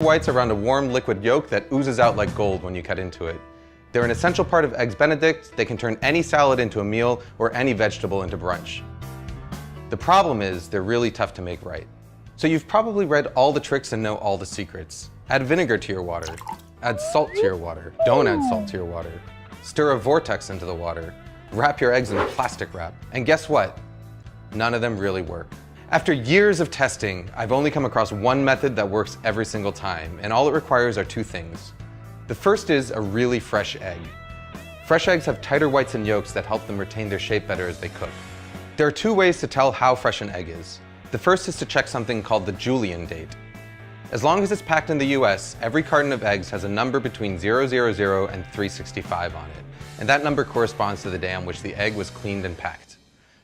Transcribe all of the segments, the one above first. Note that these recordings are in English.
Whites around a warm liquid yolk that oozes out like gold when you cut into it. They're an essential part of Eggs Benedict. They can turn any salad into a meal or any vegetable into brunch. The problem is they're really tough to make right. So you've probably read all the tricks and know all the secrets. Add vinegar to your water. Add salt to your water. Don't add salt to your water. Stir a vortex into the water. Wrap your eggs in plastic wrap. And guess what? None of them really work. After years of testing, I've only come across one method that works every single time, and all it requires are two things. The first is a really fresh egg. Fresh eggs have tighter whites and yolks that help them retain their shape better as they cook. There are two ways to tell how fresh an egg is. The first is to check something called the Julian date. As long as it's packed in the US, every carton of eggs has a number between 000 and 365 on it, and that number corresponds to the day on which the egg was cleaned and packed.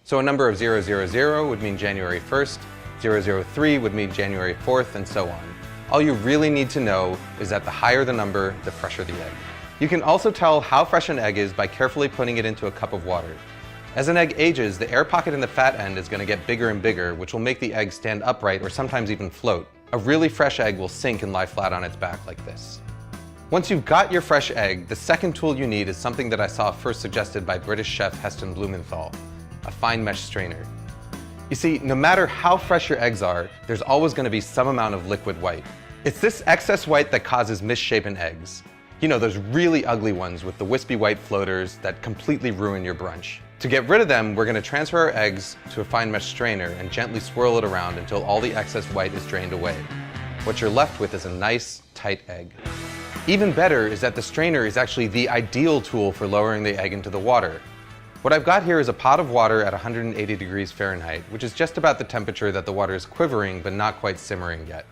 So a number of 000 would mean January 1st, 003 would mean January 4th, and so on. All you really need to know is that the higher the number, the fresher the egg. You can also tell how fresh an egg is by carefully putting it into a cup of water. As an egg ages, the air pocket in the fat end is going to get bigger and bigger, which will make the egg stand upright or sometimes even float. A really fresh egg will sink and lie flat on its back like this. Once you've got your fresh egg, the second tool you need is something that I saw first suggested by British chef Heston Blumenthal: a fine mesh strainer. You see, no matter how fresh your eggs are, there's always going to be some amount of liquid white. It's this excess white that causes misshapen eggs. You know, those really ugly ones with the wispy white floaters that completely ruin your brunch. To get rid of them, we're going to transfer our eggs to a fine mesh strainer and gently swirl it around until all the excess white is drained away. What you're left with is a nice, tight egg. Even better is that the strainer is actually the ideal tool for lowering the egg into the water. What I've got here is a pot of water at 180 degrees Fahrenheit, which is just about the temperature that the water is quivering but not quite simmering yet.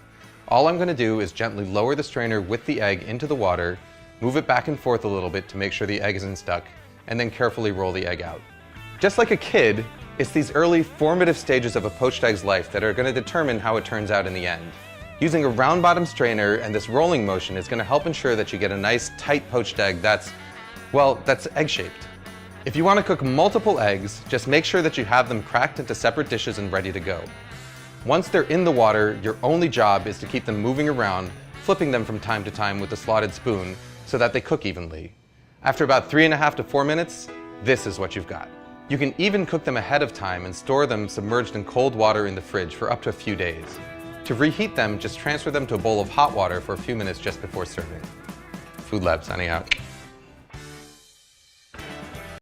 All I'm going to do is gently lower the strainer with the egg into the water, move it back and forth a little bit to make sure the egg isn't stuck, and then carefully roll the egg out. Just like a kid, it's these early formative stages of a poached egg's life that are going to determine how it turns out in the end. Using a round bottom strainer and this rolling motion is going to help ensure that you get a nice tight poached egg that's egg-shaped. If you want to cook multiple eggs, just make sure that you have them cracked into separate dishes and ready to go. Once they're in the water, your only job is to keep them moving around, flipping them from time to time with a slotted spoon so that they cook evenly. After about 3.5 to 4 minutes, this is what you've got. You can even cook them ahead of time and store them submerged in cold water in the fridge for up to a few days. To reheat them, just transfer them to a bowl of hot water for a few minutes just before serving. Food Lab signing out.